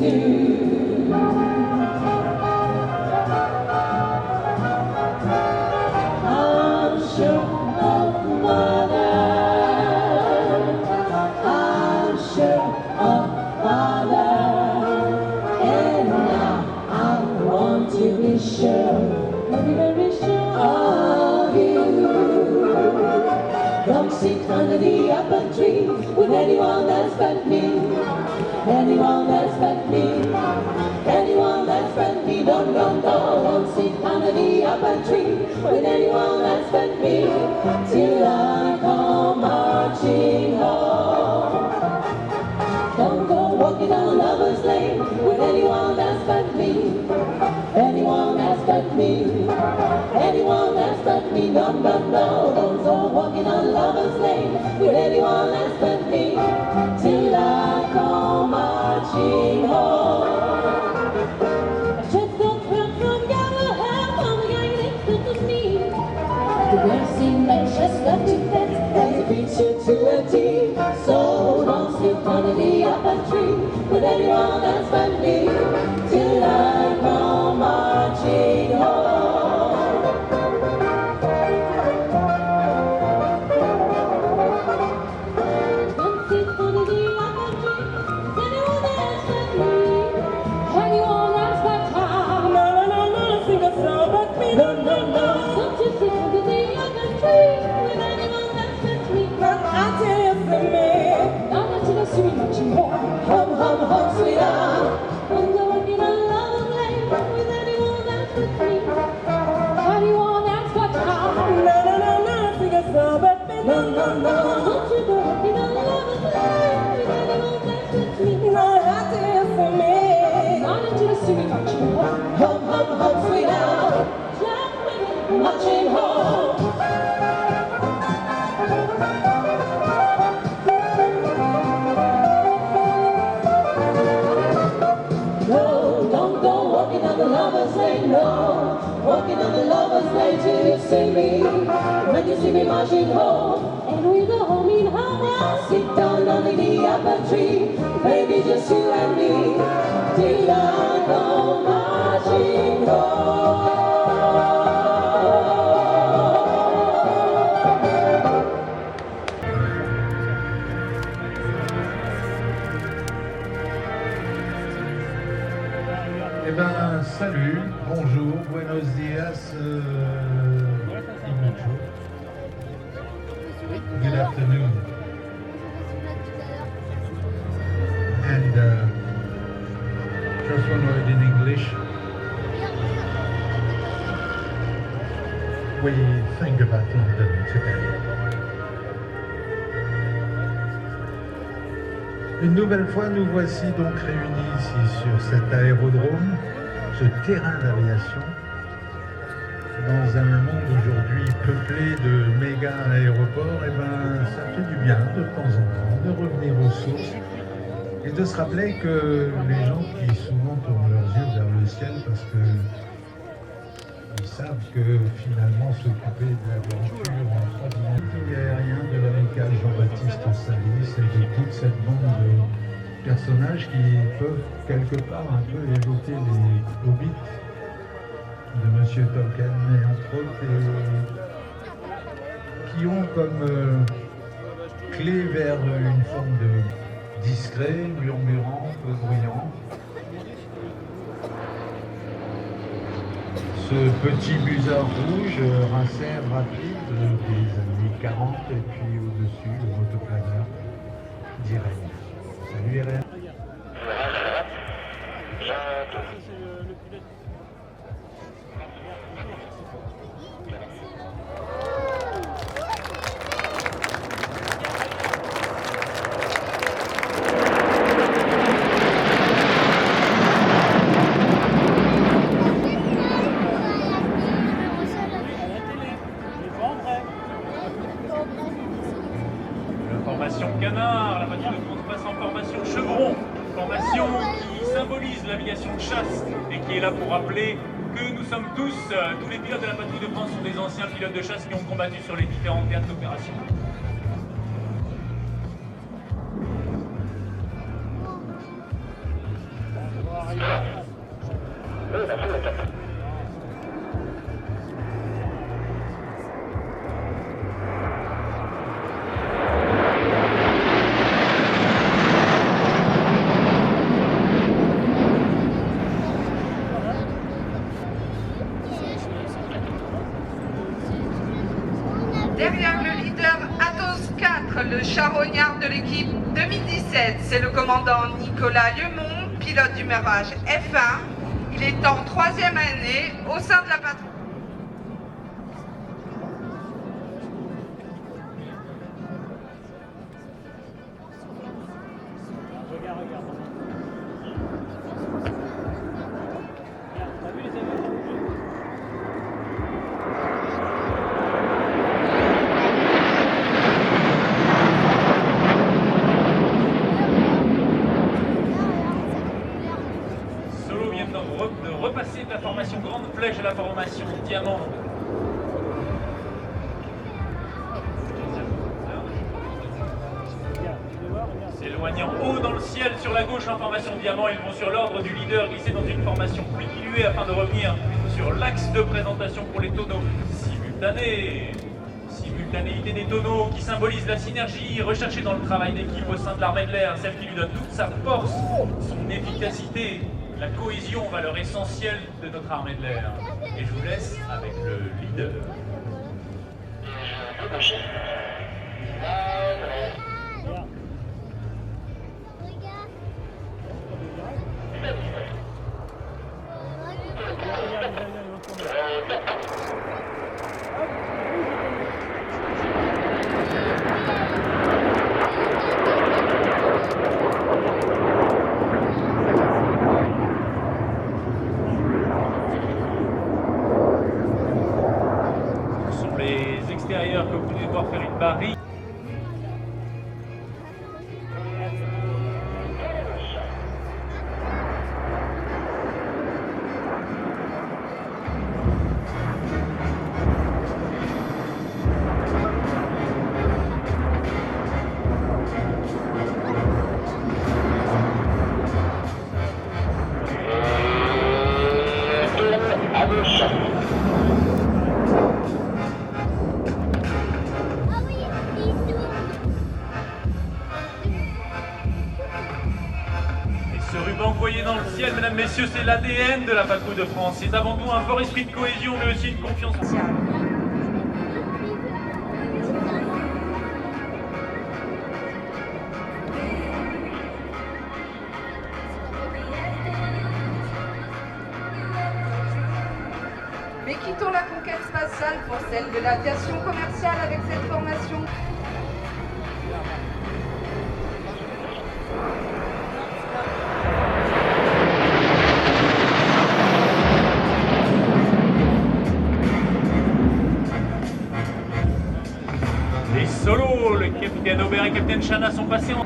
too. I'm sure of Mother. I'm sure of Father. And now I want to be sure, very, very sure of you. Don't sit under the apple tree with anyone that's but me. Anyone that's but me. Anyone that's but me. Don't sit under the apple tree with anyone that's but me. Till I come marching home. Don't go walking down a lover's lane with anyone that's but me. Anyone that's but me. Anyone that's but me. Don't go walking on lover's lane with anyone that's but me. Till I come marching home. Just don't come from yellow hair from the guy next to me. The girl seemed like just love to pet and to beat you to a T. So don't sit under the apple tree with anyone that's but me. Till I come marching home. Hum, hum, hum, sweetheart. Don't go walking on lover's lane with anyone that's with me. Anyone that's but time. No, sing a song but me. No. Don't you go walking on lover's lane with anyone that's with me. No, that's it for me. Not into the singing marching home. Hum, hum, hum, sweetheart. Jack women marching home. Lover's lane, no. Walking on the lover's lane till you see me. When you see me marching home, and we go home in Hawaii. Sit down under the apple tree, baby, just you and me. Till I go marching home. Eh ben, salut, bonjour, buenos dias, good afternoon. And just one word in English. We think about London today. Une nouvelle fois, nous voici donc réunis ici sur cet aérodrome, ce terrain d'aviation, dans un monde aujourd'hui peuplé de méga aéroports. Et ben, ça fait du bien de temps en temps de revenir aux sources et de se rappeler que les gens qui souvent tournent leurs yeux vers le ciel parce que ils savent que finalement s'occuper de l'aventure en 3 dimensions aérien de l'amiral Jean-Baptiste Salis et de toute cette bande de personnages qui peuvent quelque part un peu évoquer les hobbits de Monsieur Tolkien et entre autres qui ont comme clé vers une forme de discret, murmurant, peu bruyant. Ce petit busard rouge, rincère rapide des années 40 et puis au-dessus le motoplaneur d'Irène. Salut Irène. Formation canard, la voiture de France passe en formation chevron, formation qui symbolise l'aviation de chasse et qui est là pour rappeler que nous sommes tous les pilotes de la patrouille de France sont des anciens pilotes de chasse qui ont combattu sur les différents théâtres d'opération. Derrière le leader Athos 4, le charognard de l'équipe 2017, c'est le commandant Nicolas Liemont, pilote du Mirage F1. Il est en 3e année au sein de la patrouille. Solo vient de repasser de la formation grande flèche à la formation diamant. S'éloignant haut dans le ciel sur la gauche en formation diamant, ils vont sur l'ordre du leader glisser dans une formation plus diluée afin de revenir sur l'axe de présentation pour les tonneaux simultanés. Simultanéité des tonneaux qui symbolise la synergie recherchée dans le travail d'équipe au sein de l'armée de l'air, celle qui lui donne toute sa force, son efficacité, la cohésion, valeur essentielle de notre armée de l'air. Et je vous laisse avec le leader. Ce sont les extérieurs que vous pouvez voir faire une barrière. Ce ruban que vous voyez dans le ciel, mesdames, messieurs, c'est l'ADN de la patrouille de France. C'est avant tout un fort esprit de cohésion, mais aussi une confiance sociale. Mais quittons la conquête spatiale pour celle de l'aviation commerciale avec cette formation. Les solos, le capitaine Aubert et le capitaine Chana sont passés en...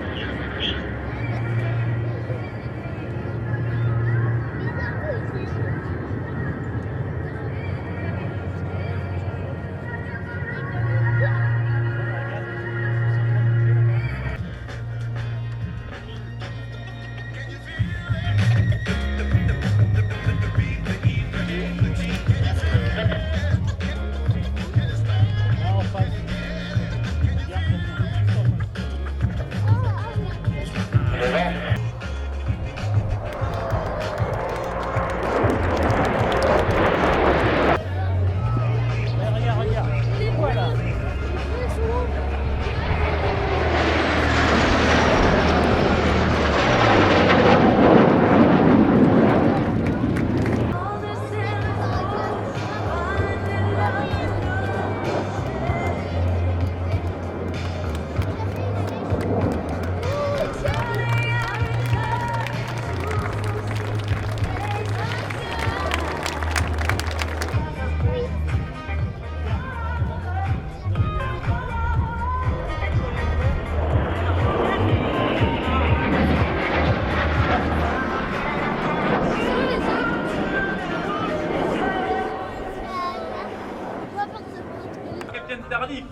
Capitaine Tardif.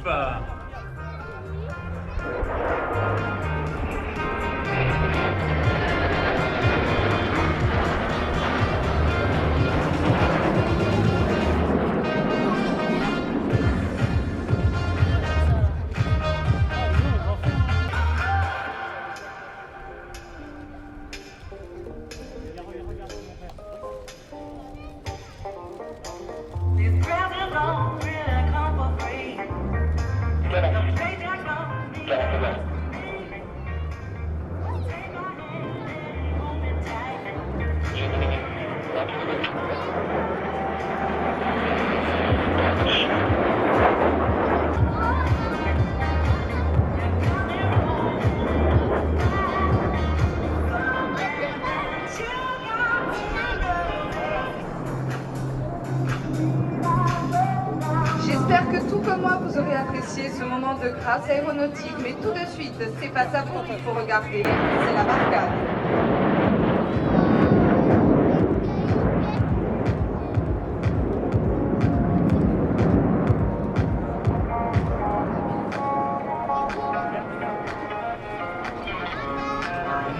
J'espère que tout comme moi, vous aurez apprécié ce moment de grâce aéronautique. Mais tout de suite, c'est face à vous qu'il faut regarder. C'est la barcade.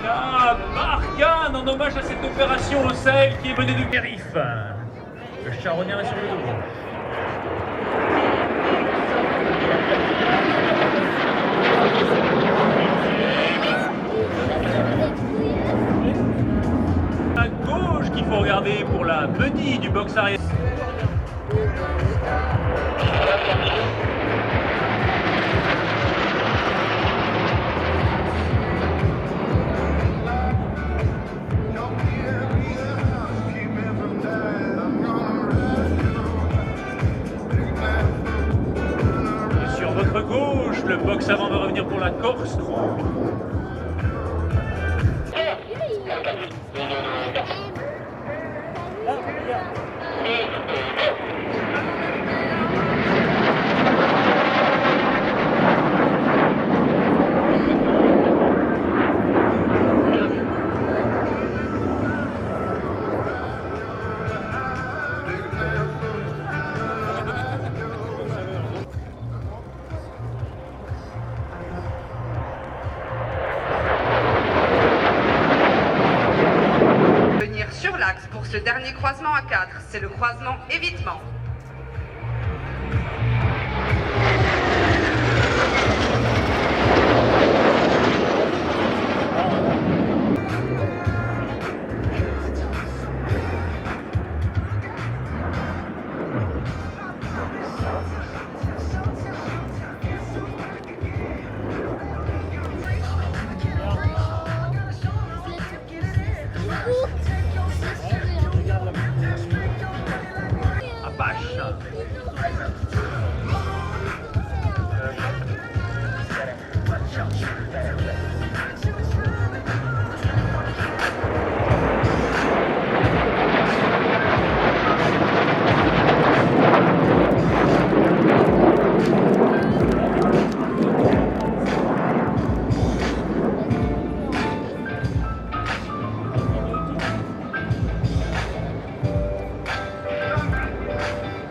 La barcade en hommage à cette opération au Sahel qui est menée de Périph. Le charognard est sur le dos. À gauche qu'il faut regarder pour la menée du box arrière. Et sur votre gauche, le box avant va revenir pour la Corse 3. Venir sur l'axe pour ce dernier croisement à 4, c'est le croisement évitement. Apache.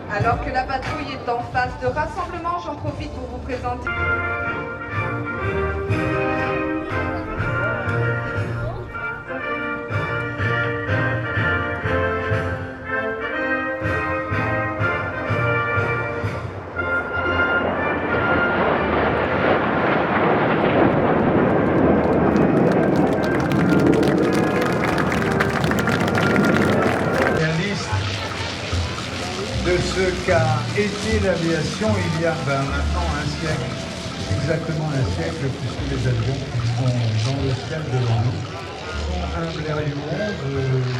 Alors que la patrouille est en phase de rassemblement, j'en profite pour vous présenter. De ce qu'a été l'aviation il y a maintenant un siècle, exactement un siècle, puisque les avions qui sont dans le ciel devant nous sont un Blériot 11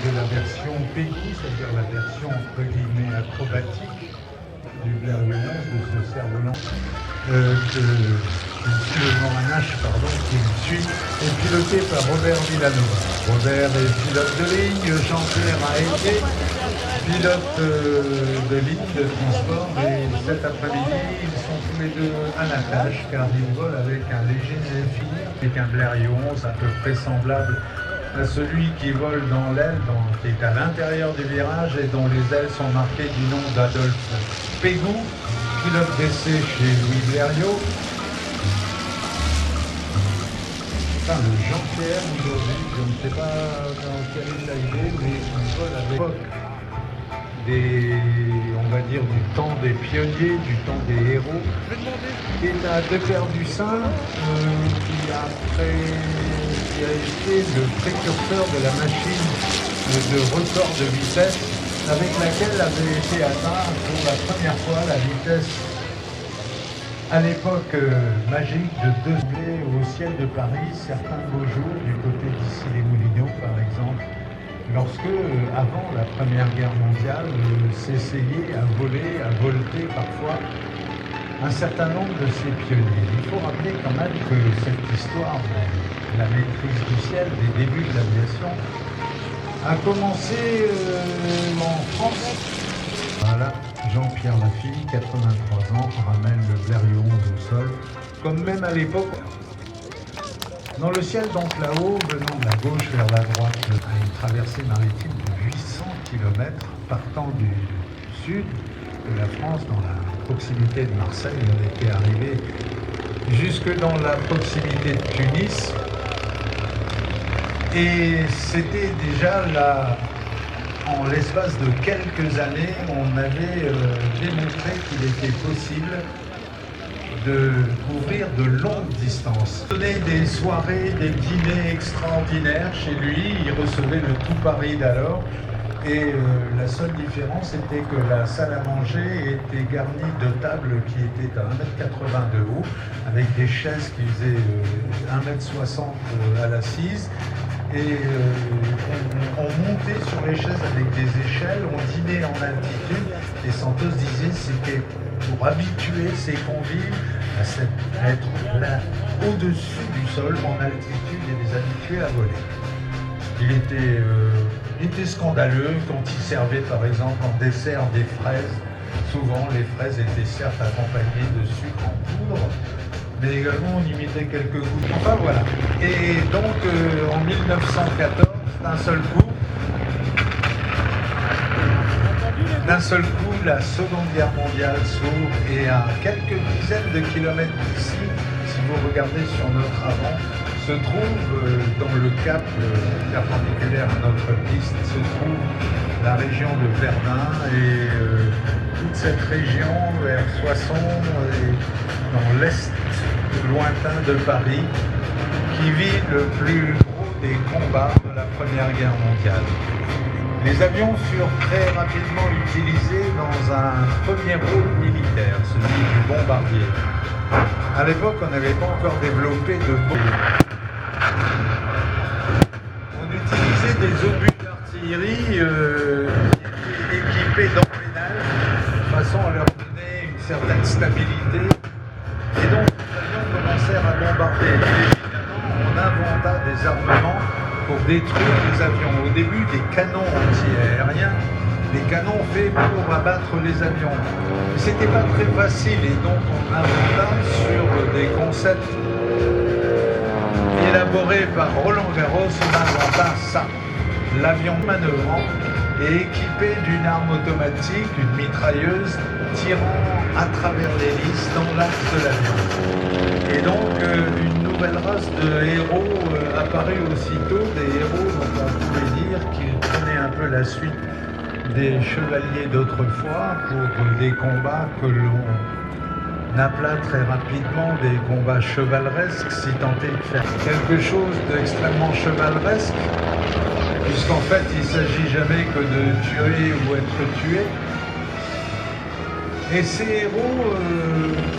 de la version Peggy, c'est-à-dire la version entre guillemets acrobatique du Blériot 11 de ce cerf-volant qui me suit, est piloté par Robert Villanova. Robert est pilote de ligne, Jean-Pierre a été pilote de ligne de transport, et cet après-midi, ils sont tous les deux à la tâche car ils volent avec un léger Zephyr, avec un Blériot 11 à peu près semblable à celui qui vole dans l'aile, qui est à l'intérieur du virage et dont les ailes sont marquées du nom d'Adolphe Pégou, pilote d'essai chez Louis Blériot. Enfin, le Jean-Pierre aujourd'hui, je ne sais pas dans quelle est la idée, mais il vole avec l'époque on va dire, du temps des pionniers, du temps des héros. Il a Deperdusin, qui a été le précurseur de la machine de record de vitesse, avec laquelle avait été atteint pour la première fois la vitesse à l'époque magique de 2 degrés au ciel de Paris, certains beaux jours, du côté d'Issy-les-Moulineaux par exemple, lorsque, avant la Première Guerre mondiale, s'essayait à voler, à volter parfois un certain nombre de ces pionniers. Il faut rappeler quand même que cette histoire de la maîtrise du ciel, des débuts de l'aviation, a commencé en France. Voilà, Jean-Pierre Lafille, 83 ans, ramène le Blériot au sol, comme même à l'époque. Dans le ciel, donc là-haut, venant de la gauche vers la droite, à une traversée maritime de 800 km, partant du sud de la France, dans la proximité de Marseille, on était arrivé jusque dans la proximité de Tunis. Et c'était déjà là, en l'espace de quelques années, on avait démontré qu'il était possible de couvrir de longues distances. Il donnait des soirées, des dîners extraordinaires chez lui, il recevait le tout Paris d'alors. Et la seule différence était que la salle à manger était garnie de tables qui étaient à 1,80 m de haut, avec des chaises qui faisaient 1,60 m à l'assise. Et on montait sur les chaises avec des échelles, on dînait en altitude. Et Santos disait que c'était pour habituer ses convives à être là au-dessus du sol, en altitude, et les habituer à voler. Il était scandaleux quand il servait par exemple en dessert des fraises. Souvent les fraises étaient certes accompagnées de sucre en poudre, mais également on y mettait quelques gouttes. Enfin voilà. Et donc en 1914, d'un seul coup, la Seconde Guerre mondiale s'ouvre et à quelques dizaines de kilomètres d'ici, si vous regardez sur notre avant, se trouve dans le cap perpendiculaire à notre piste, se trouve la région de Verdun et toute cette région vers Soissons et dans l'est lointain de Paris qui vit le plus gros des combats de la Première Guerre mondiale. Les avions furent très rapidement utilisés dans un premier rôle militaire, celui du bombardier. À l'époque, on n'avait pas encore développé de bombes. On utilisait des obus d'artillerie équipés d'empennage, de façon à leur donner une certaine stabilité. Et donc, les avions commencèrent à bombarder. Et évidemment, on inventa des armements pour détruire les avions. Au début, des canons anti-aériens, des canons faits pour abattre les avions. Mais c'était pas très facile et donc on inventa sur des concepts élaboré par Roland Garros, on inventa ça. L'avion manœuvrant est équipé d'une arme automatique, une mitrailleuse, tirant à travers l'hélice dans l'axe de l'avion. Et donc une nouvelle race de héros apparut aussitôt, des héros dont on pouvait dire qu'ils prenaient un peu la suite des chevaliers d'autrefois pour des combats que l'on appela très rapidement des combats chevaleresques, si tant est de faire quelque chose d'extrêmement chevaleresque, puisqu'en fait il ne s'agit jamais que de tuer ou être tué. Et ces héros,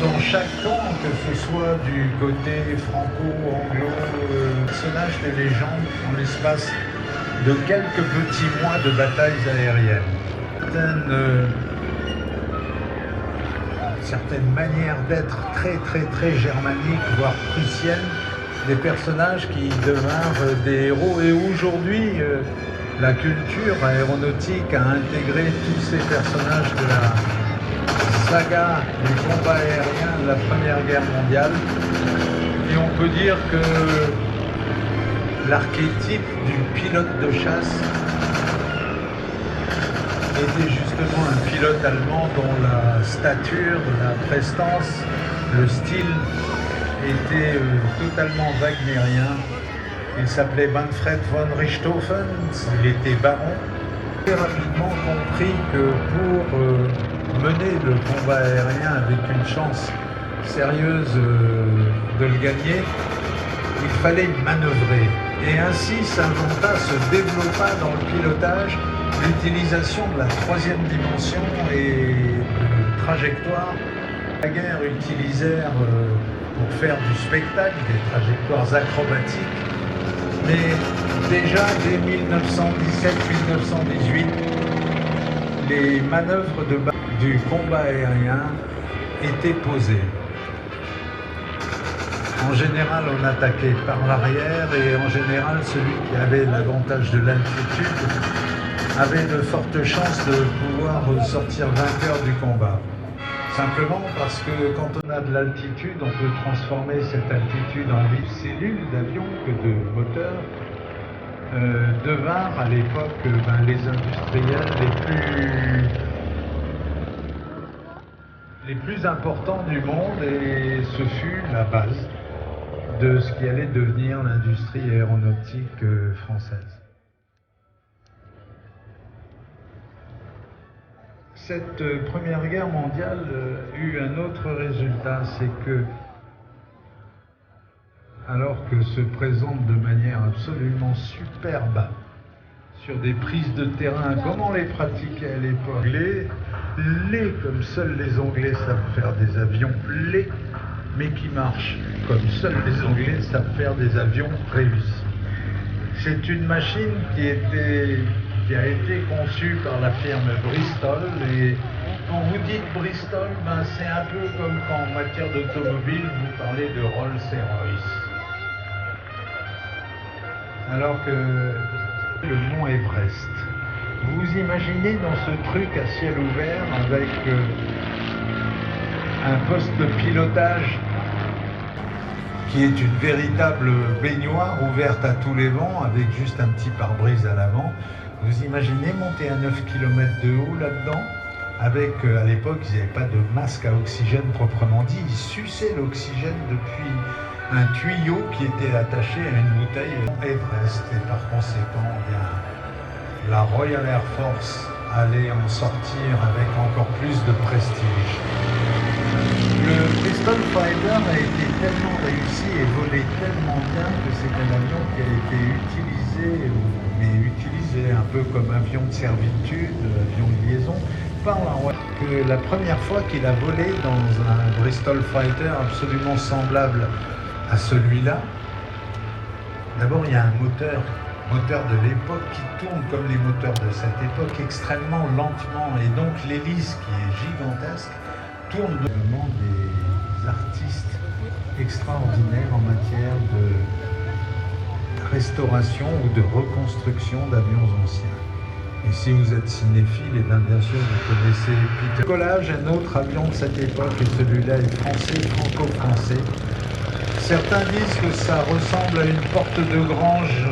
dans chaque camp, que ce soit du côté franco-anglo, personnages des légendes en l'espace de quelques petits mois de batailles aériennes. Certaines manières d'être très germaniques, voire prussiennes, des personnages qui devinrent des héros. Et aujourd'hui, la culture aéronautique a intégré tous ces personnages de la saga du combat aérien de la Première Guerre mondiale. Et on peut dire que l'archétype du pilote de chasse était justement un pilote allemand dont la stature, la prestance, le style était totalement wagnérien. Il s'appelait Manfred von Richthofen, il était baron. J'ai rapidement compris que pour mener le combat aérien avec une chance sérieuse de le gagner, il fallait manœuvrer. Et ainsi s'inventa, se développa dans le pilotage l'utilisation de la troisième dimension et de trajectoire. La guerre utilisèrent pour faire du spectacle des trajectoires acrobatiques Mais déjà dès 1917-1918, les manœuvres du combat aérien étaient posées. En général, on attaquait par l'arrière et en général, celui qui avait l'avantage de l'altitude avait de fortes chances de pouvoir sortir vainqueur du combat. Simplement parce que quand on a de l'altitude, on peut transformer cette altitude en vive cellule d'avion que de moteur. Devinrent à l'époque les industriels les plus importants du monde, et ce fut la base de ce qui allait devenir l'industrie aéronautique française. Cette Première Guerre mondiale eut un autre résultat, c'est que, alors que se présente de manière absolument superbe sur des prises de terrain, comme on les pratiquait à l'époque, comme seuls les Anglais savent faire des avions laids, mais qui marchent, comme seuls les Anglais savent faire des avions réussis. C'est une machine qui a été conçue par la firme Bristol, et quand vous dites Bristol, c'est un peu comme quand en matière d'automobile vous parlez de Rolls-Royce. Alors que le mont Everest, vous vous imaginez dans ce truc à ciel ouvert avec un poste de pilotage qui est une véritable baignoire ouverte à tous les vents avec juste un petit pare-brise à l'avant. Vous imaginez monter à 9 km de haut là-dedans avec, à l'époque, ils n'avaient pas de masque à oxygène proprement dit, ils suçaient l'oxygène depuis un tuyau qui était attaché à une bouteille Everest, et par conséquent, la Royal Air Force allait en sortir avec encore plus de prestige. Le Bristol Fighter a été tellement réussi et volé tellement bien que c'est un avion qui a été utilisé un peu comme avion de servitude, avion de liaison, par la Royal, que la première fois qu'il a volé dans un Bristol Fighter absolument semblable à celui-là, d'abord il y a un moteur de l'époque qui tourne comme les moteurs de cette époque, extrêmement lentement, et donc l'hélice qui est gigantesque tourne devant des artistes extraordinaires en matière de restauration ou de reconstruction d'avions anciens. Et si vous êtes cinéphile, et bien sûr vous connaissez Peter Collage, un autre avion de cette époque, et celui-là est français, franco-français. Certains disent que ça ressemble à une porte de grange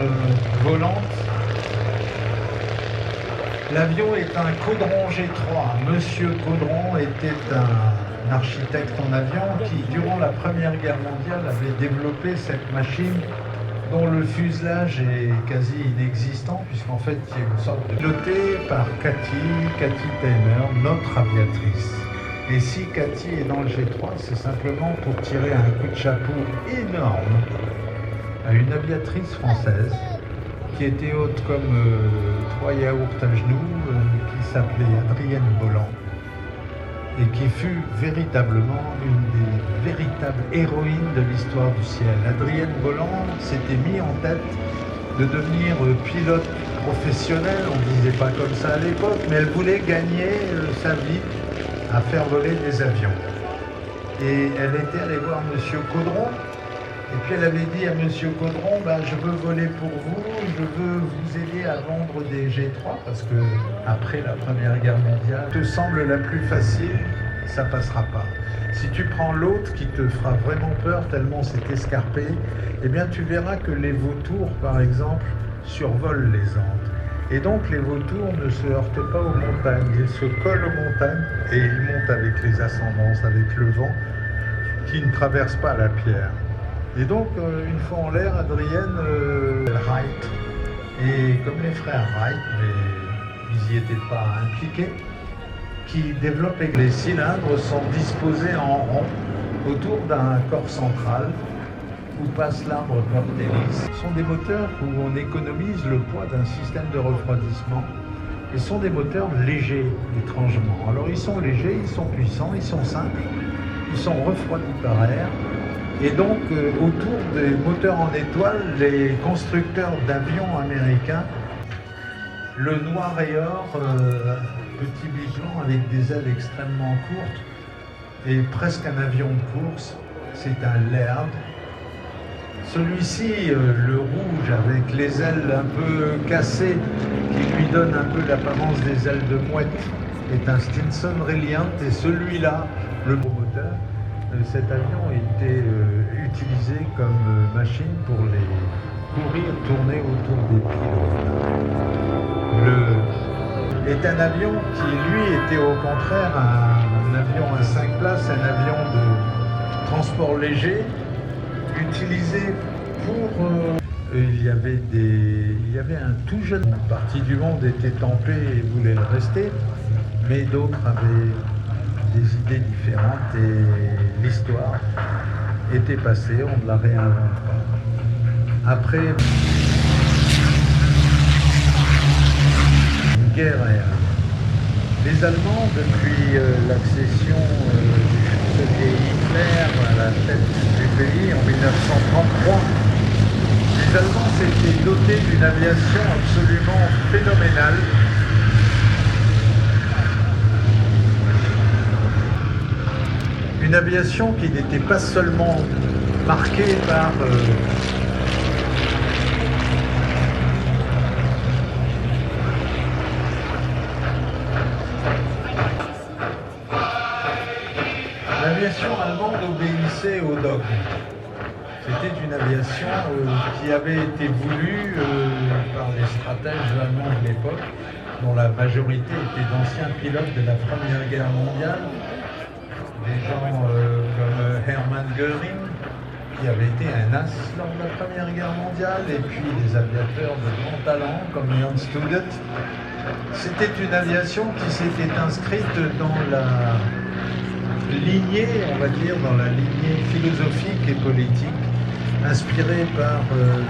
volante. L'avion est un Caudron G3. Monsieur Caudron était un architecte en avion qui, durant la Première Guerre mondiale, avait développé cette machine dont le fuselage est quasi inexistant, puisqu'en fait, il y a une sorte de piloté par Cathy Taylor, notre aviatrice. Et si Cathy est dans le G3, c'est simplement pour tirer un coup de chapeau énorme à une aviatrice française qui était haute comme 3 yaourts à genoux, qui s'appelait Adrienne Bolland, et qui fut véritablement une des véritables héroïnes de l'histoire du ciel. Adrienne Bolland s'était mis en tête de devenir pilote professionnel, on ne disait pas comme ça à l'époque, mais elle voulait gagner sa vie à faire voler des avions. Et elle était allée voir M. Caudron, et puis elle avait dit à M. Caudron, je veux voler pour vous, je veux vous aider à vendre des G3, parce que après la Première Guerre mondiale, te semble la plus facile, ça passera pas. Si tu prends l'autre qui te fera vraiment peur tellement c'est escarpé, eh bien tu verras que les vautours, par exemple, survolent les Andes. Et donc les vautours ne se heurtent pas aux montagnes, ils se collent aux montagnes et ils montent avec les ascendances, avec le vent, qui ne traverse pas la pierre. Et donc, une fois en l'air, Adrienne Wright, et comme les frères Wright, mais ils n'y étaient pas impliqués, qui développaient les cylindres sont disposés en rond autour d'un corps central où passe l'arbre porte-hélice. Ce sont des moteurs où on économise le poids d'un système de refroidissement. Et ce sont des moteurs légers, étrangement. Alors ils sont légers, ils sont puissants, ils sont simples, ils sont refroidis par air. Et donc, autour des moteurs en étoile, les constructeurs d'avions américains, le noir et or, petit biplan avec des ailes extrêmement courtes et presque un avion de course, c'est un Laird. Celui-ci, le rouge avec les ailes un peu cassées, qui lui donne un peu l'apparence des ailes de mouette, est un Stinson Reliant. Et celui-là, le moteur, cet avion était utilisé comme machine pour les courir, tourner autour des pilotes. Est un avion qui, lui, était au contraire un avion à 5 places, un avion de transport léger, utilisé pour... il y avait un tout jeune... Une partie du monde était tempée et voulait le rester, mais d'autres avaient des idées différentes et l'histoire était passée, on ne la réinvente pas. Après une guerre, les Allemands, depuis l'accession du chancelier Hitler à la tête du pays en 1933, les Allemands s'étaient dotés d'une aviation absolument phénoménale. Une aviation qui n'était pas seulement marquée par l'aviation allemande obéissait au dogme. C'était une aviation qui avait été voulue par les stratèges allemands de l'époque, dont la majorité étaient d'anciens pilotes de la Première Guerre mondiale. Des gens comme Hermann Göring, qui avait été un as lors de la Première Guerre mondiale, et puis des aviateurs de grand talent comme Jan Studet. C'était une aviation qui s'était inscrite dans la lignée, on va dire, dans la lignée philosophique et politique, inspirée par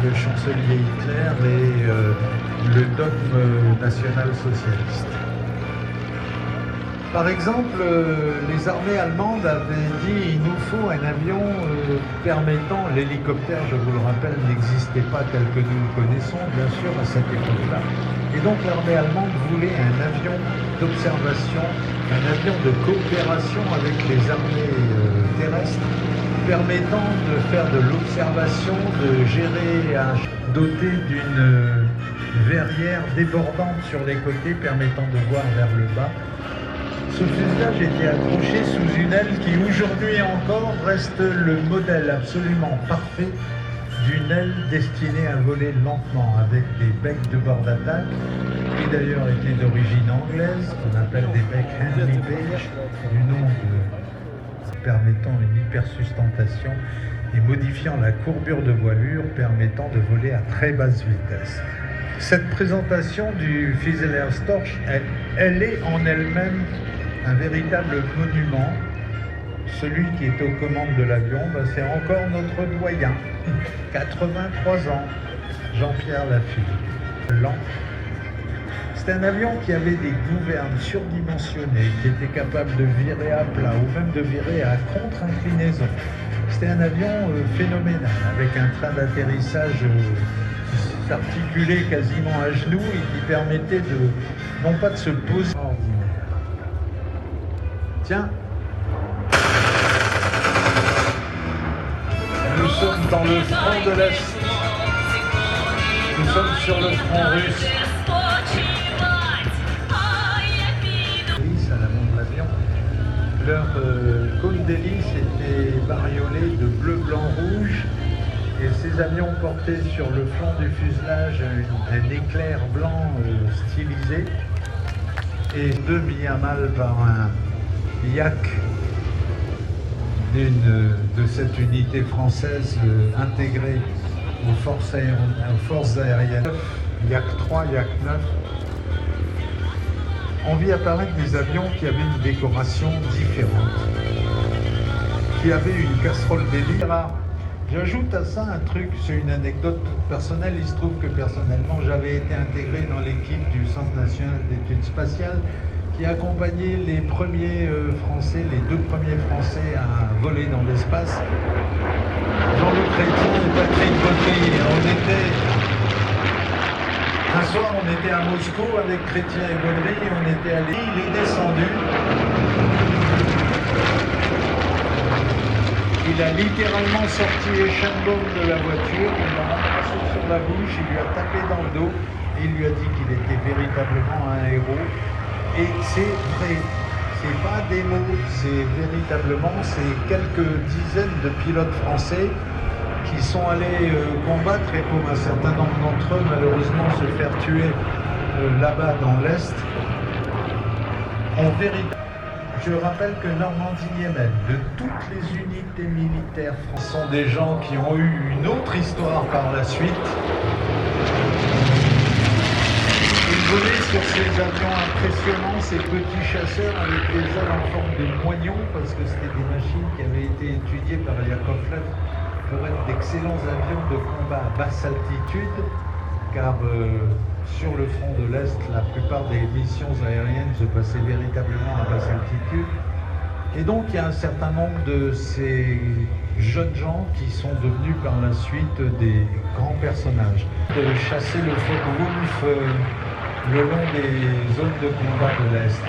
le chancelier Hitler et le dogme national-socialiste. Par exemple, les armées allemandes avaient dit il nous faut un avion permettant, l'hélicoptère, je vous le rappelle, n'existait pas tel que nous le connaissons, bien sûr, à cette époque-là. Et donc l'armée allemande voulait un avion d'observation, un avion de coopération avec les armées terrestres, permettant de faire de l'observation, de gérer, doté d'une verrière débordante sur les côtés, permettant de voir vers le bas. Ce fuselage était accroché sous une aile qui aujourd'hui encore reste le modèle absolument parfait d'une aile destinée à voler lentement avec des becs de bord d'attaque qui d'ailleurs étaient d'origine anglaise, qu'on appelle des becs Handley Page, du nom permettant une hypersustentation et modifiant la courbure de voilure permettant de voler à très basse vitesse. Cette présentation du Fusilier Storch, elle est en elle-même un véritable monument. Celui qui est aux commandes de l'avion, c'est encore notre doyen, 83 ans, Jean-Pierre Lafille. Lent. C'est un avion qui avait des gouvernes surdimensionnées, qui était capable de virer à plat ou même de virer à contre-inclinaison. C'était un avion phénoménal, avec un train d'atterrissage qui s'articulait quasiment à genoux et qui permettait de, non pas de se poser. Tiens, nous sommes dans le front de l'Est. Nous sommes sur le front russe. À l'avant de l'avion, leur cône d'hélice était bariolée de bleu, blanc, rouge. Et ces avions portaient sur le flanc du fuselage un éclair blanc stylisé et deux mis à mal par un Yak de cette unité française intégrée aux forces aériennes. Yak 3, Yak 9. On vit apparaître des avions qui avaient une décoration différente, qui avaient une casserole d'hélice. J'ajoute à ça un truc, c'est une anecdote personnelle. Il se trouve que personnellement, j'avais été intégré dans l'équipe du Centre national d'études spatiales qui a accompagné les premiers Français, les 2 premiers Français à voler dans l'espace. Jean-Luc Chrétien et Patrick Baudry. Un soir, on était à Moscou avec Chrétien et Baudry, on était allé, il est descendu. Il a littéralement sorti Eschenbaum de la voiture, il l'a ramassé sur la bouche, il lui a tapé dans le dos et il lui a dit qu'il était véritablement un héros. Et c'est vrai, c'est pas des mots, c'est véritablement, c'est quelques dizaines de pilotes français qui sont allés combattre et pour un certain nombre d'entre eux, malheureusement, se faire tuer là-bas dans l'Est. Je rappelle que Normandie-Niemen, de toutes les unités militaires françaises, sont des gens qui ont eu une autre histoire par la suite. Ils volaient sur ces avions impressionnants, ces petits chasseurs avec des ailes en forme de moignon, parce que c'était des machines qui avaient été étudiées par Yakovlev pour être d'excellents avions de combat à basse altitude, car sur le front de l'Est, la plupart des missions aériennes se passaient véritablement à basse altitude. Et donc il y a un certain nombre de ces jeunes gens qui sont devenus par la suite des grands personnages. De chasser le Focke-Wulf le long des zones de combat de l'Est.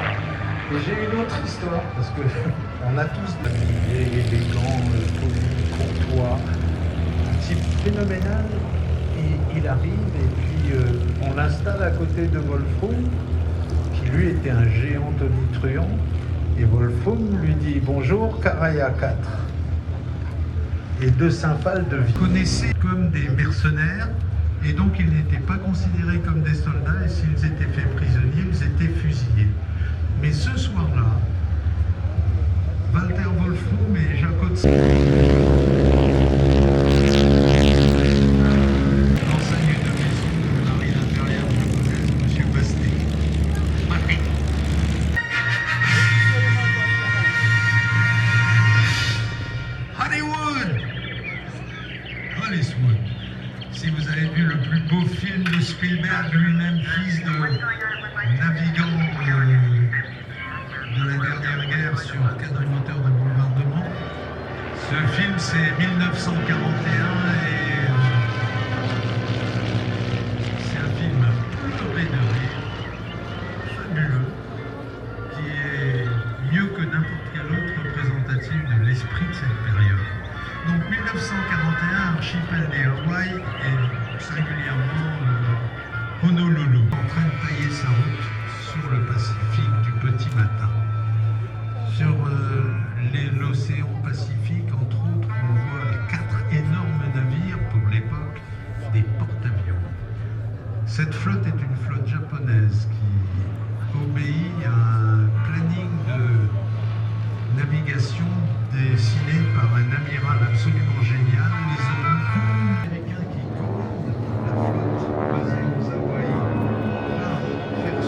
Et j'ai une autre histoire, parce qu'on a tous des élégants, polis, courtois, un type phénoménal, et il arrive et puis on l'installe à côté de Wolfrum, qui lui était un géant tonitruant, et Wolfrum lui dit « Bonjour, Karaya 4 ». Et de Saint-Phal de vie. Connaissaient comme des mercenaires, et donc ils n'étaient pas considérés comme des soldats, et s'ils étaient faits prisonniers, ils étaient fusillés. Mais ce soir-là, Walter Wolfrum et Jacques Otzi, l'enseigne de maison de la marine impériale japonaise, M. Basté. Hollywood! Hollywood. Si vous avez vu le plus beau film de Spielberg, lui-même fils de navigant de la dernière guerre sur quadrimoteur de bombardement, ce film c'est 1941 et c'est un film pleuré de rire, fabuleux, qui est mieux que n'importe quel autre représentatif de l'esprit de cette période. Donc 1941, archipel des Hawaï et singulièrement Honolulu, en train de tailler sa route sur le Pacifique du petit matin. Sur l'océan Pacifique, entre autres, on voit 4 énormes navires, pour l'époque, des porte-avions. Cette flotte est une flotte japonaise qui obéit à un planning de navigation dessiné par un amiral absolument génial, les Américains qui commandent la flotte basée aux Hawaï, faire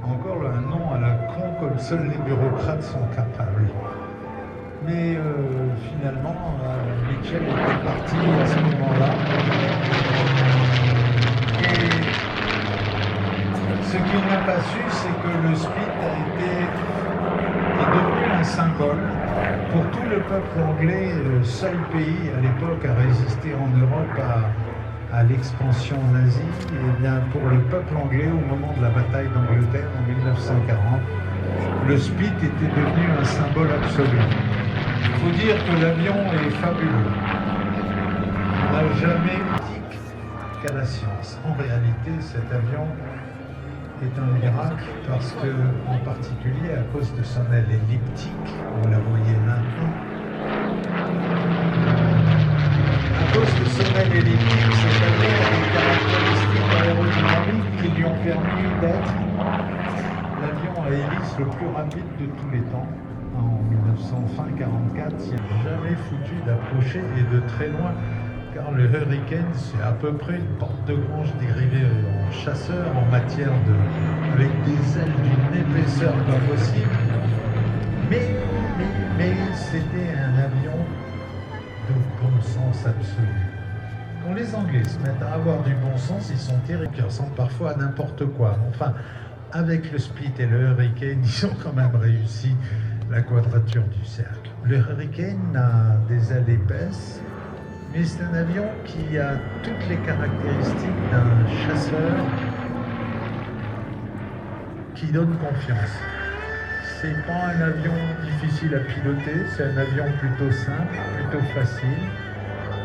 encore un nom à la con comme seuls les bureaucrates sont capables. Mais finalement, Mitchell était parti à ce moment-là. Et ce qu'il n'a pas su, c'est que le Spit est devenu un symbole pour tout le peuple anglais, le seul pays à l'époque à résister en Europe à l'expansion nazie. Et bien pour le peuple anglais, au moment de la bataille d'Angleterre en 1940, le Spit était devenu un symbole absolu. Il faut dire que l'avion est fabuleux. On n'a jamais critique qu'à la science. En réalité, cet avion est un miracle parce que, en particulier à cause de son aile elliptique, vous la voyez maintenant, à cause de son aile elliptique, cet avion a des caractéristiques aérodynamiques qui lui ont permis d'être l'avion à hélice le plus rapide de tous les temps. En 1944, il n'a jamais foutu d'approcher et de très loin, car le Hurricane, c'est à peu près une porte de grange dérivée en chasseur en matière avec des ailes d'une épaisseur pas possible. Mais c'était un avion de bon sens absolu. Quand les Anglais se mettent à avoir du bon sens, ils sont terribles, ils ressemblent parfois à n'importe quoi. Enfin, avec le Spit et le Hurricane, ils ont quand même réussi la quadrature du cercle. Le Hurricane a des ailes épaisses, mais c'est un avion qui a toutes les caractéristiques d'un chasseur qui donne confiance. C'est pas un avion difficile à piloter, c'est un avion plutôt simple, plutôt facile.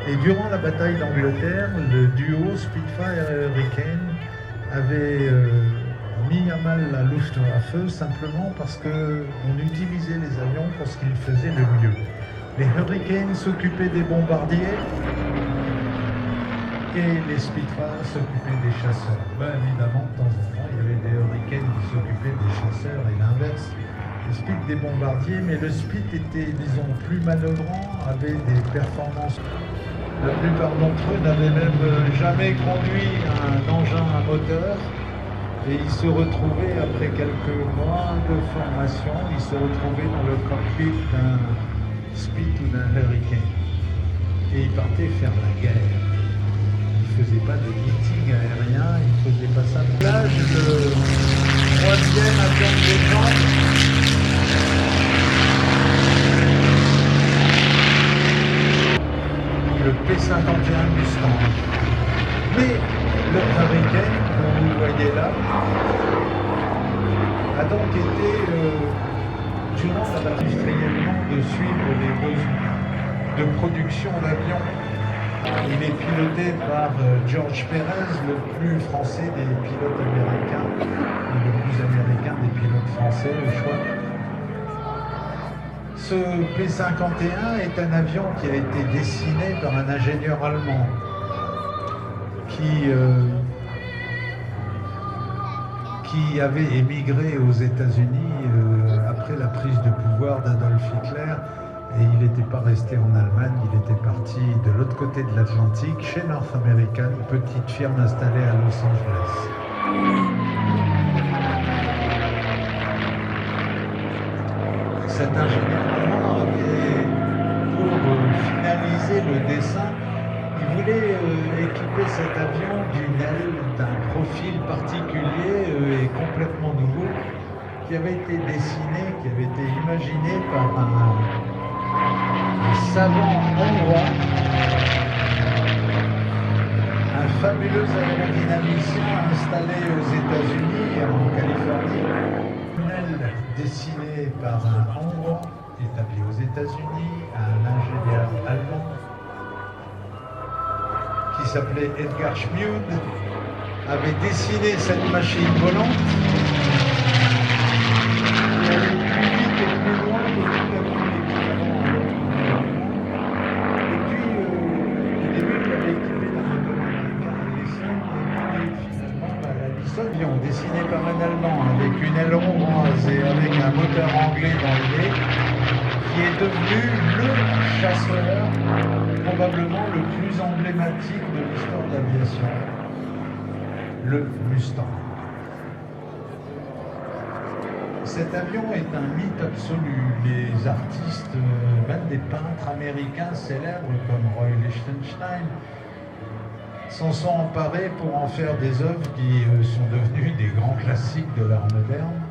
Et durant la bataille d'Angleterre, le duo Spitfire et Hurricane avait mis à mal la Luftwaffe simplement parce qu'on utilisait les avions pour ce qu'ils faisaient le mieux. Les Hurricanes s'occupaient des bombardiers et les Spitfire s'occupaient des chasseurs. Ben, évidemment, de temps en temps, il y avait des Hurricanes qui s'occupaient des chasseurs et l'inverse. Les Spit des bombardiers, mais le Spit était, disons, plus manœuvrant, avait des performances. La plupart d'entre eux n'avaient même jamais conduit un engin à moteur. Et ils se retrouvaient, après quelques mois de formation, ils se retrouvaient dans le cockpit d'un Spit ou d'un Hurricane. Et ils partaient faire la guerre. Ils ne faisaient pas de meeting aérien, ils ne faisaient pas ça. Là, le troisième avion de légende. Le P-51 Mustang. Mais le Hurricane, comme vous le voyez là, a donc été, durant la bataille industriellement, de suivre les besoins de production d'avions. Il est piloté par George Pérez, le plus français des pilotes américains, le plus américain des pilotes français, au choix. Ce P-51 est un avion qui a été dessiné par un ingénieur allemand qui avait émigré aux États-Unis après la prise de pouvoir d'Adolf Hitler, et il n'était pas resté en Allemagne, il était parti de l'autre côté de l'Atlantique, chez North American, une petite firme installée à Los Angeles. Cet ingénieur allemand avait, pour finaliser le dessin, il voulait équiper cet avion d'une aile, d'un profil particulier et complètement nouveau, qui avait été dessiné, qui avait été imaginé par un savant hongrois, un fabuleux aérodynamicien installé aux États-Unis et en Californie. Une aile dessinée par un Hongrois établi aux États-Unis, un ingénieur allemand qui s'appelait Edgar Schmied, avait dessiné cette machine volante qui allait plus vite et plus loin que tout à coup l'équivalent. Et puis, au début, il avait équipé d'un moteur américain Allison, et puis finalement, l'Allison, avion dessiné par un Allemand avec une aile hongroise et avec un moteur anglais dans le nez, qui est devenu le chasseur probablement le plus emblématique de l'histoire de l'aviation, le Mustang. Cet avion est un mythe absolu. Les artistes, même des peintres américains célèbres comme Roy Lichtenstein, s'en sont emparés pour en faire des œuvres qui sont devenues des grands classiques de l'art moderne.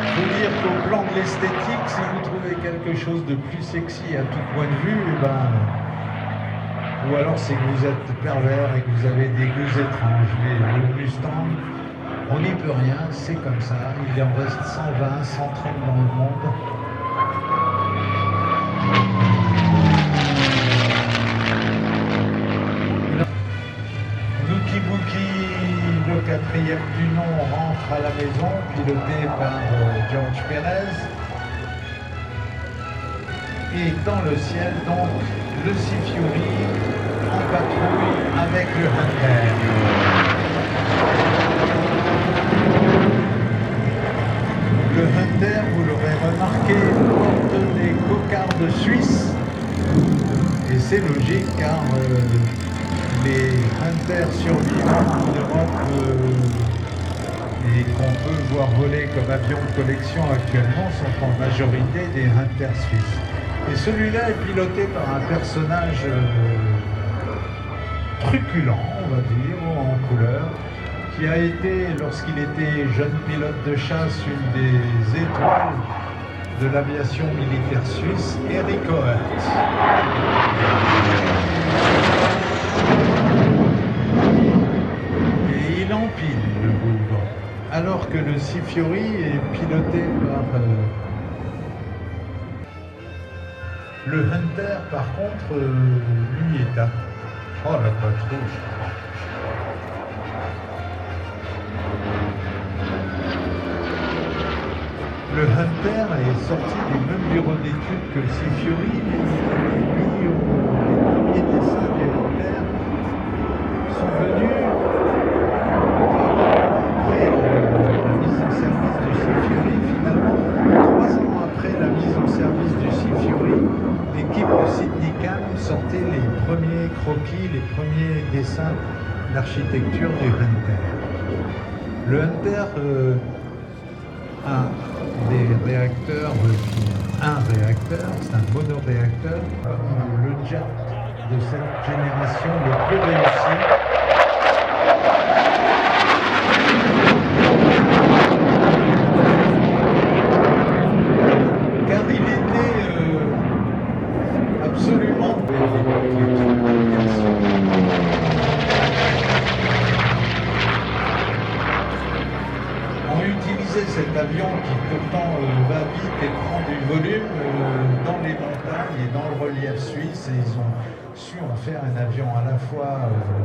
Il faut dire qu'au plan de l'esthétique, si vous trouvez quelque chose de plus sexy à tout point de vue, ou alors c'est que vous êtes pervers et que vous avez des goûts étranges. Mais le Mustang, on n'y peut rien, c'est comme ça. Il en reste 120, 130 dans le monde. Nookie Bookie, le quatrième du nom, rentre à la maison, piloté par George Pérez. Et dans le ciel, donc, le Sea Fury en patrouille avec le Hunter. Le Hunter, vous l'aurez remarqué, porte les cocardes suisses. Et c'est logique car les Hunters survivants en Europe et qu'on peut voir voler comme avion de collection actuellement sont en majorité des Hunters suisses. Et celui-là est piloté par un personnage truculent, on va dire, en couleur, qui a été, lorsqu'il était jeune pilote de chasse, une des étoiles de l'aviation militaire suisse, Eric Oert. Et il empile le Louvre, alors que le Sea Fury est piloté par... Le Hunter, par contre, lui est à... Oh, la patrouille. Le Hunter est sorti du même bureau d'études que le Sea Fury, mais les premiers dessins des Hunter sont venus après la mise en service du Sea Fury. Finalement, 3 ans après la mise en service du Sea Fury, l'équipe de Sidney Cam sortait les premiers croquis, les premiers dessins d'architecture du Hunter. Le Hunter a des réacteurs, un réacteur, c'est un monoréacteur, le jet de cette génération le plus réussi. Car il était absolument on utilisait cet avion qui pourtant va vite et prend du volume dans les montagnes et dans le relief suisse, et ils ont su en faire un avion à la fois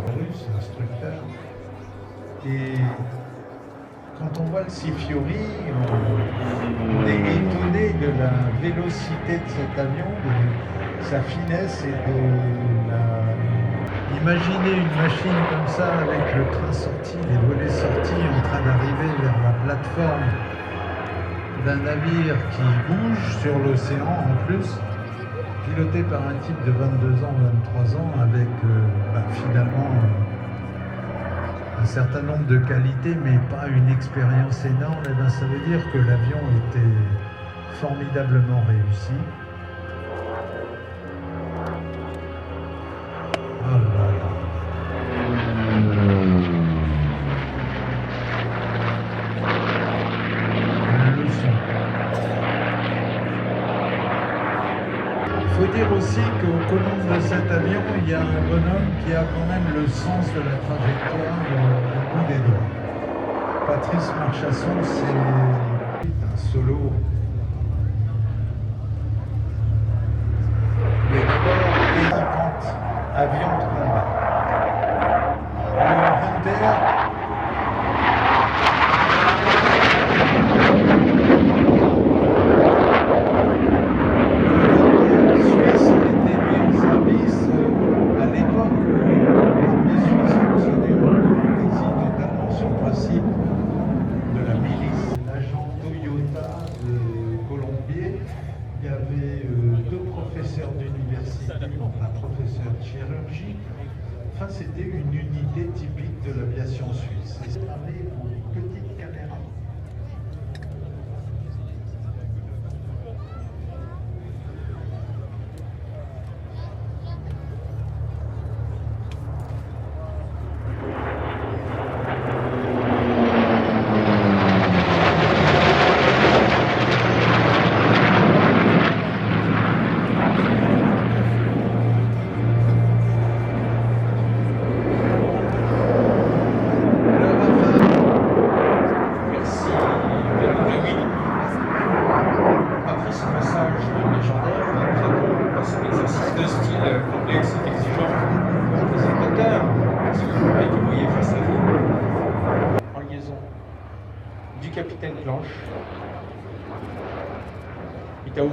russe, instructeur, et quand on voit le Sea Fury, on est étonné de la vélocité de cet avion, de sa finesse et de la... Imaginez une machine comme ça avec le train sorti, les volets sortis en train d'arriver vers la plateforme d'un navire qui bouge sur l'océan en plus, piloté par un type de 22 ans, 23 ans avec finalement un certain nombre de qualités mais pas une expérience énorme. Et ça veut dire que l'avion était formidablement réussi. Oh là là. Le son. Il faut dire aussi qu'aux commandes de cet avion, il y a un bonhomme qui a quand même le sens de la trajectoire au bout des doigts. Patrice Marchasson, c'est un solo. Mais d'abord, avion de combat. Le Hunter suisse était mis en service à l'époque où l'armée suisse fonctionnait quasi totalement sur le principe de la milice. L'agent Toyota de Colombier, il y avait 2 professeurs d'université, enfin professeurs cette chirurgie. Enfin, c'était une unité typique de l'aviation suisse. C'est avec une petite caméra. Du capitaine Planche, Itao.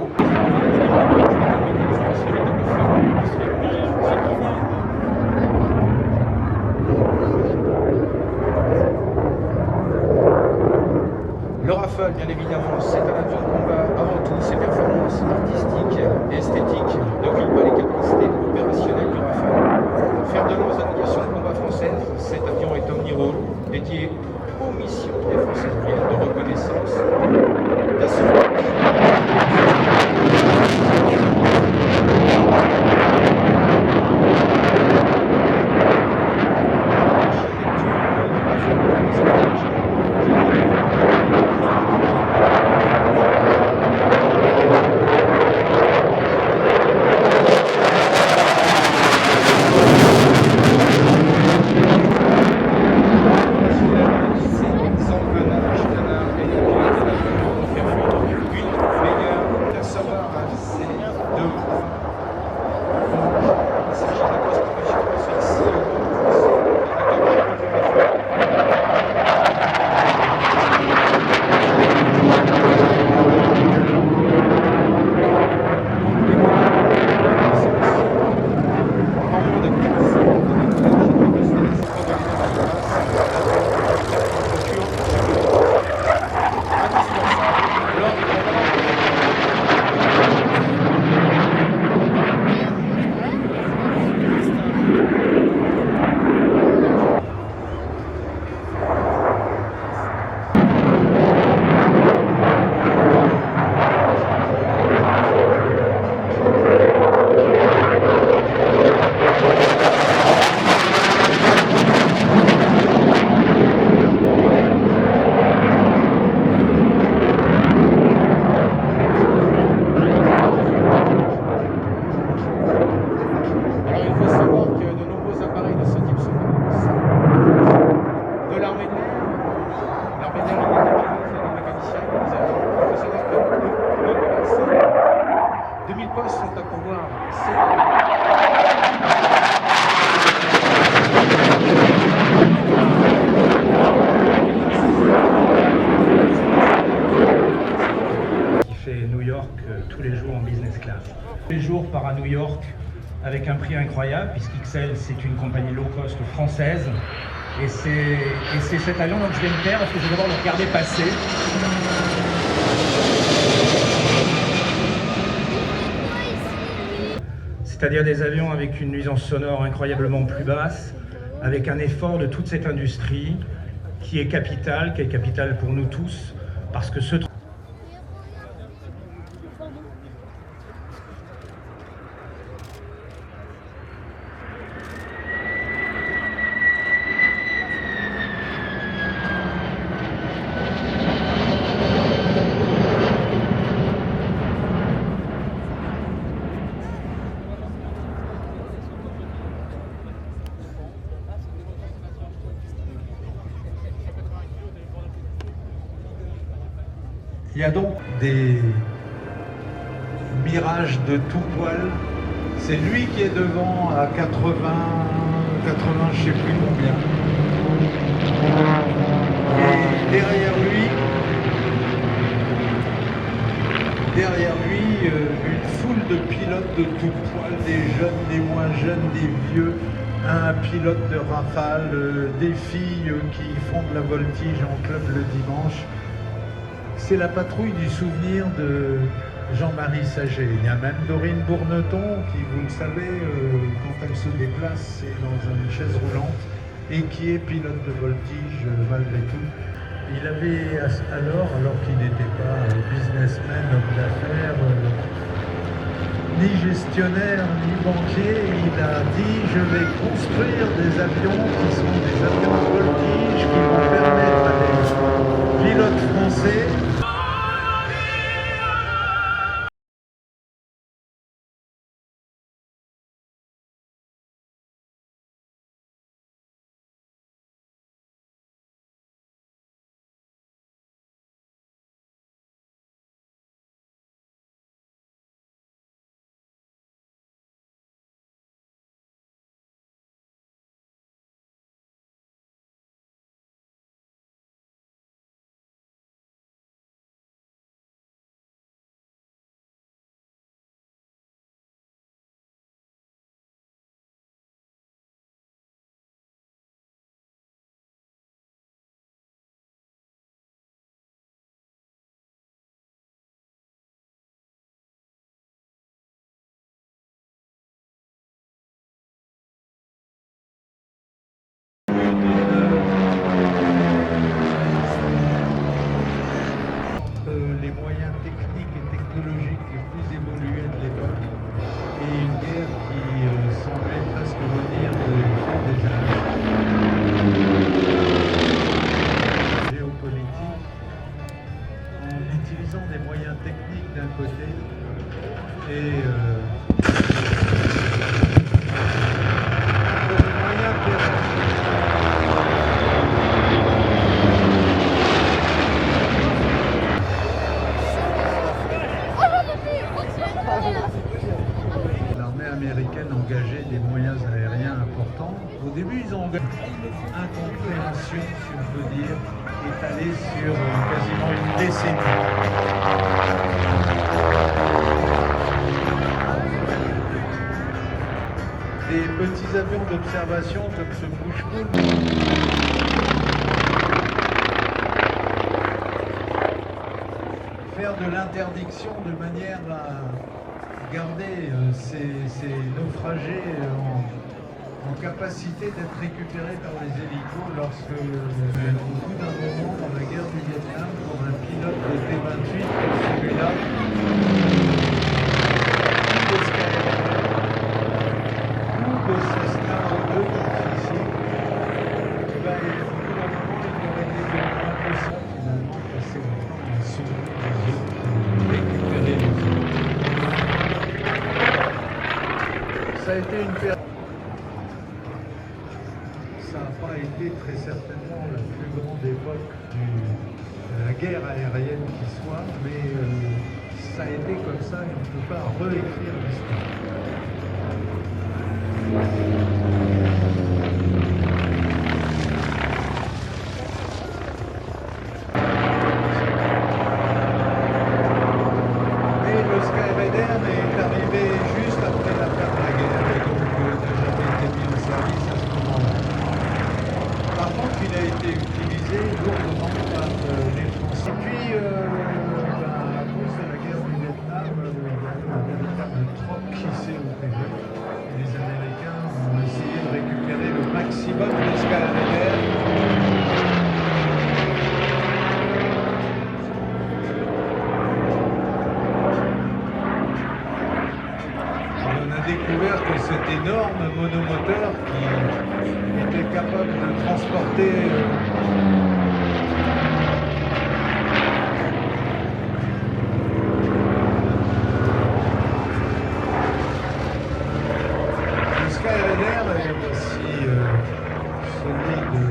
Le Rafale, bien évidemment, c'est un avion de combat avant tout, ses performances artistiques et esthétiques n'occupent pas les capacités opérationnelles du Rafale. Faire de l'eau aux aviations de combat françaises, cet avion est omni-rôle, dédié aux missions des forces aériennes de reconnaissance, d'assurance. Tous les jours en business class. Tous les jours part à New York avec un prix incroyable puisqu'XL c'est une compagnie low cost française et c'est cet avion dont je viens de faire parce que je vais d'abord le regarder passer. C'est-à-dire des avions avec une nuisance sonore incroyablement plus basse, avec un effort de toute cette industrie qui est capitale pour nous tous parce que ce Il y a donc des mirages de tout poil. C'est lui qui est devant à 80, je ne sais plus combien. Et derrière lui, une foule de pilotes de tout poil, des jeunes, des moins jeunes, des vieux, un pilote de Rafale, des filles qui font de la voltige en club le dimanche. C'est la patrouille du souvenir Jean-Marie Saget. Il y a même Dorine Bourneton qui, vous le savez, quand elle se déplace, c'est dans une chaise roulante et qui est pilote de voltige malgré tout. Il avait alors qu'il n'était pas businessman, homme d'affaires, ni gestionnaire, ni banquier, il a dit « Je vais construire des avions qui sont des avions de voltige qui vont permettre à des pilotes français ». Les moyens techniques et technologiques les plus évolués de l'époque et une guerre qui semblait presque venir de fond des âges géopolitiques en utilisant des moyens techniques d'un côté et l'armée américaine engageait des moyens aériens importants. Au début, ils ont engagé incompréhension, si on peut dire, étalée sur quasiment une décennie. Des petits avions d'observation comme ce Bushpool. Faire de l'interdiction de manière à garder ces naufragés en capacité d'être récupérés par les hélicos lorsque, au bout d'un moment, dans la guerre du Vietnam, pour un pilote de T-28 comme celui-là, ou de Cessna 2 comme ici, au bout d'un moment, il aurait été impossible finalement de passer le temps à sauver les autres, récupérer les autres. Ça a été une période. Ça n'a pas été très certainement la plus grande époque de la guerre aérienne qui soit, mais ça a été comme ça et on ne peut pas réécrire l'histoire. Mais le Skyraider est arrivé juste après la fin de la guerre et donc n'a jamais été mis en service à ce moment-là. Par contre, il a été utilisé lourdement par les Français. Et puis, à cause de la guerre du Vietnam, il y a eu un véritable troc qui s'est opéré. Les Américains ont essayé de récupérer le maximum de Skyraider. On a découvert que cet énorme monomoteur qui était capable de transporter le Skyraider et aussi celui de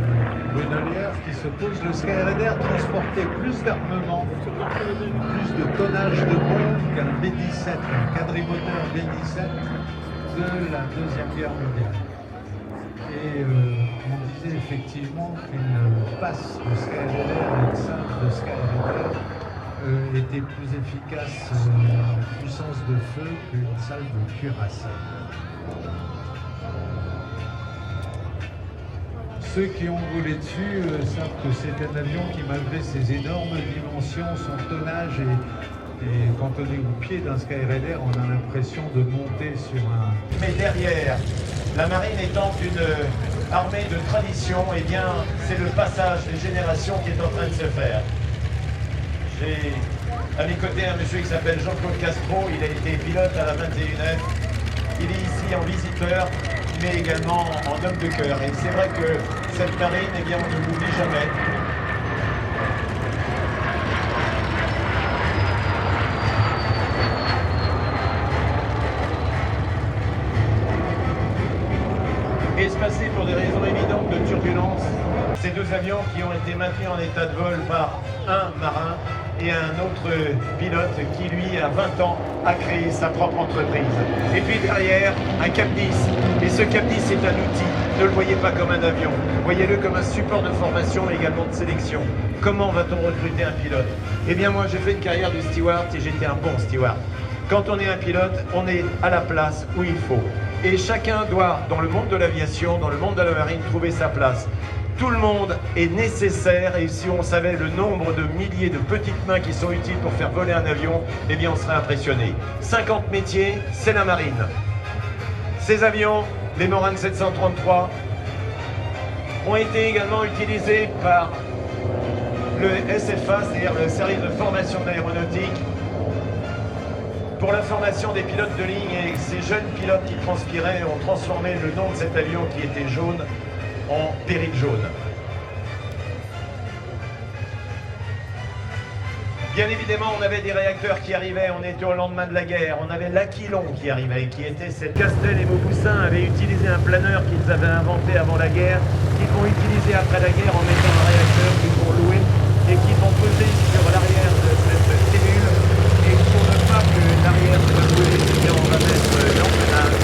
Benolière qui se pose. Le Skyraider transportait plus d'armement, plus de tonnage de bombes qu'un B-17, un quadrimoteur B-17 de la Deuxième Guerre mondiale. Et on disait effectivement qu'une passe de Skyraider et une salve de Skyraider était plus efficace en puissance de feu qu'une salve de cuirassé. Ceux qui ont volé dessus savent que c'est un avion qui, malgré ses énormes dimensions, son tonnage Et quand on est au pied d'un Skyraider, on a l'impression de monter sur un... Mais derrière, la marine étant une armée de tradition, eh bien, c'est le passage des générations qui est en train de se faire. J'ai à mes côtés un monsieur qui s'appelle Jean-Claude Castro, il a été pilote à la 21F. Il est ici en visiteur, mais également en homme de cœur. Et c'est vrai que cette marine, eh bien, on ne l'oublie jamais. Espacé pour des raisons évidentes de turbulence. Ces deux avions qui ont été maintenus en état de vol par un marin et un autre pilote qui, lui, à 20 ans, a créé sa propre entreprise. Et puis derrière, un Cap 10. Et ce Cap 10 est un outil. Ne le voyez pas comme un avion. Voyez-le comme un support de formation, mais également de sélection. Comment va-t-on recruter un pilote? Eh bien, moi, j'ai fait une carrière de steward et j'étais un bon steward. Quand on est un pilote, on est à la place où il faut. Et chacun doit, dans le monde de l'aviation, dans le monde de la marine, trouver sa place. Tout le monde est nécessaire et si on savait le nombre de milliers de petites mains qui sont utiles pour faire voler un avion, eh bien on serait impressionné. 50 métiers, c'est la marine. Ces avions, les Morane 733, ont été également utilisés par le SFA, c'est-à-dire le service de formation de l'aéronautique, pour la formation des pilotes de ligne. Et ces jeunes pilotes qui transpiraient ont transformé le nom de cet avion qui était jaune en péril jaune. Bien évidemment, on avait des réacteurs qui arrivaient, on était au lendemain de la guerre, on avait l'Aquilon qui arrivait, qui était cette... Castel et Mauboussin avaient utilisé un planeur qu'ils avaient inventé avant la guerre, qu'ils vont utiliser après la guerre en mettant un réacteur qu'ils vont louer et qu'ils vont poser sur l'arrière de cette cellule. Et pour ne pas que l'arrière se va brûler, on va mettre l'empennage.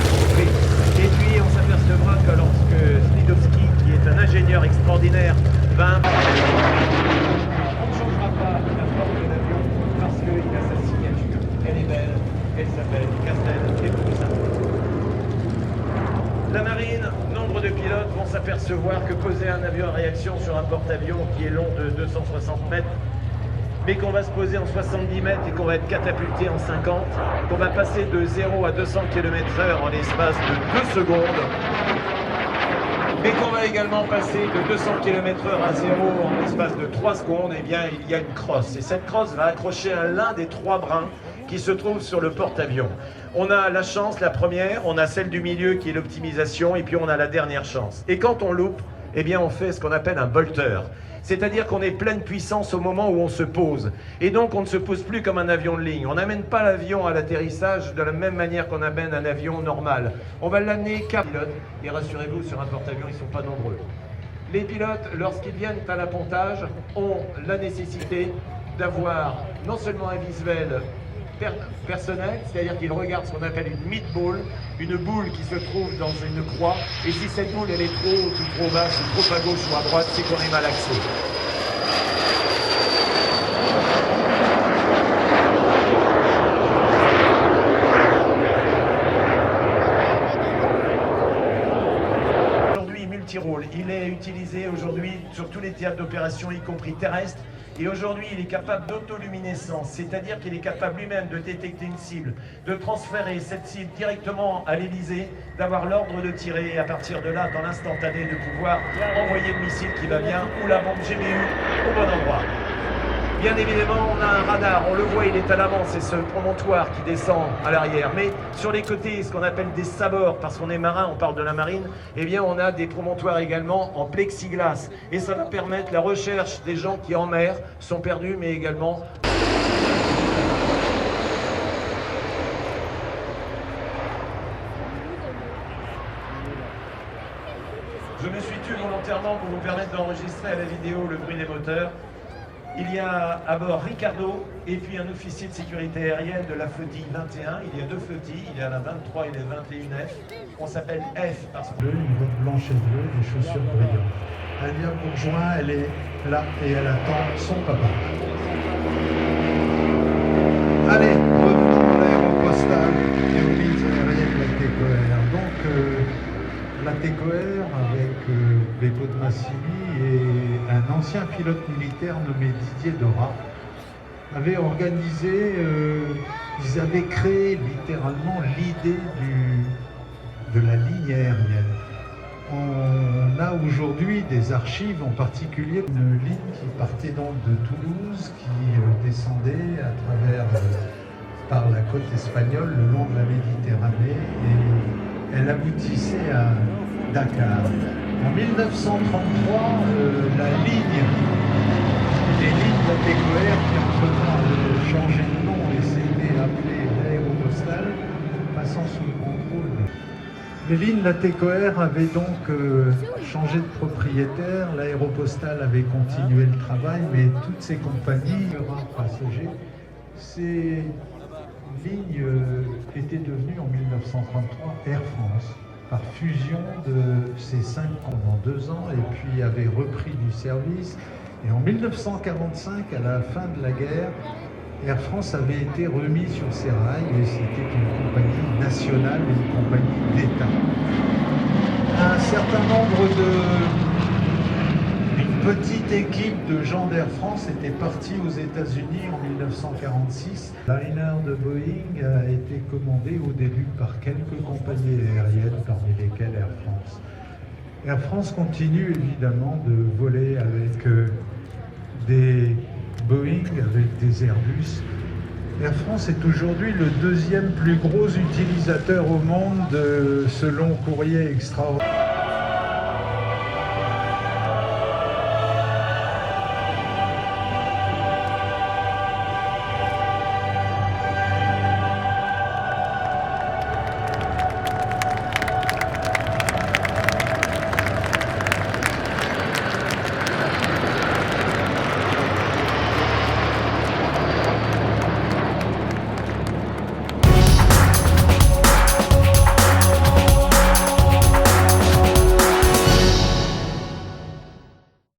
Et puis on s'apercevra que lorsque Slidowski, qui est un ingénieur extraordinaire, va... On ne changera pas la forme de l'avion parce qu'il a sa signature. Elle est belle, elle s'appelle Castel et Mauboussin. La marine, nombre de pilotes vont s'apercevoir que poser un avion à réaction sur un porte-avions qui est long de 260 mètres, mais qu'on va se poser en 70 mètres et qu'on va être catapulté en 50, qu'on va passer de 0 à 200 km/h en l'espace de 2 secondes, mais qu'on va également passer de 200 km/h à 0 en l'espace de 3 secondes, eh bien il y a une crosse. Et cette crosse va accrocher à l'un des 3 brins qui se trouve sur le porte-avions. On a la chance, la première, on a celle du milieu qui est l'optimisation, et puis on a la dernière chance. Et quand on loupe, eh bien on fait ce qu'on appelle un bolter. C'est-à-dire qu'on est pleine puissance au moment où on se pose. Et donc on ne se pose plus comme un avion de ligne. On n'amène pas l'avion à l'atterrissage de la même manière qu'on amène un avion normal. On va l'amener qu'à pilote. Et rassurez-vous, sur un porte-avions, ils ne sont pas nombreux. Les pilotes, lorsqu'ils viennent à l'appontage, ont la nécessité d'avoir non seulement un visuel personnel, c'est-à-dire qu'ils regardent ce qu'on appelle une meatball, une boule qui se trouve dans une croix, et si cette boule elle est trop haute ou trop basse, ou trop à gauche ou à droite, c'est qu'on est mal axé. Aujourd'hui, multirôle, il est utilisé aujourd'hui sur tous les théâtres d'opération, y compris terrestres. Et aujourd'hui, il est capable d'autoluminescence, c'est-à-dire qu'il est capable lui-même de détecter une cible, de transférer cette cible directement à l'Elysée, d'avoir l'ordre de tirer et à partir de là, dans l'instantané, de pouvoir envoyer le missile qui va bien ou la bombe GBU au bon endroit. Bien évidemment, on a un radar, on le voit, il est à l'avant, c'est ce promontoire qui descend à l'arrière. Mais sur les côtés, ce qu'on appelle des sabords, parce qu'on est marin, on parle de la marine, eh bien on a des promontoires également en plexiglas. Et ça va permettre la recherche des gens qui en mer sont perdus, mais également... Je me suis tué volontairement pour vous permettre d'enregistrer à la vidéo le bruit des moteurs. Il y a à bord Ricardo et puis un officier de sécurité aérienne de la flottille 21. Il y a 2 flottilles, il y a la 23 et la 21F. On s'appelle F parce que... Une robe blanche et bleue, des chaussures brillantes. Alia Bourgeois, elle est là et elle attend son papa. Allez, revenons à l'aéropostale et aux lignes aériennes de la TCOR. Donc, la TCOR avec Beppo de Massimi et un ancien pilote militaire nommé Didier Dora avaient organisé, ils avaient créé littéralement l'idée de la ligne aérienne. On a aujourd'hui des archives, en particulier une ligne qui partait donc de Toulouse, qui descendait à travers par la côte espagnole le long de la Méditerranée et elle aboutissait à Dakar. En 1933, la ligne, les lignes de la TECOER qui entre-temps avaient changé de nom et s'étaient appelées l'aéropostale, passant sous le contrôle. Les lignes de la TECOER avaient donc changé de propriétaire, l'aéropostale avait continué le travail, mais toutes ces compagnies, passagers, ces lignes étaient devenues en 1933 Air France, par fusion de ces 5 pendant 2 ans, et puis avait repris du service. Et en 1945, à la fin de la guerre, Air France avait été remis sur ses rails et c'était une compagnie nationale, une compagnie d'État. Un certain nombre une petite équipe de gens d'Air France était partie aux États-Unis en 1946. Le liner de Boeing a été commandé au début par quelques compagnies aériennes, parmi lesquelles Air France. Air France continue évidemment de voler avec des Boeing, avec des Airbus. Air France est aujourd'hui le 2e plus gros utilisateur au monde de ce long courrier extraordinaire.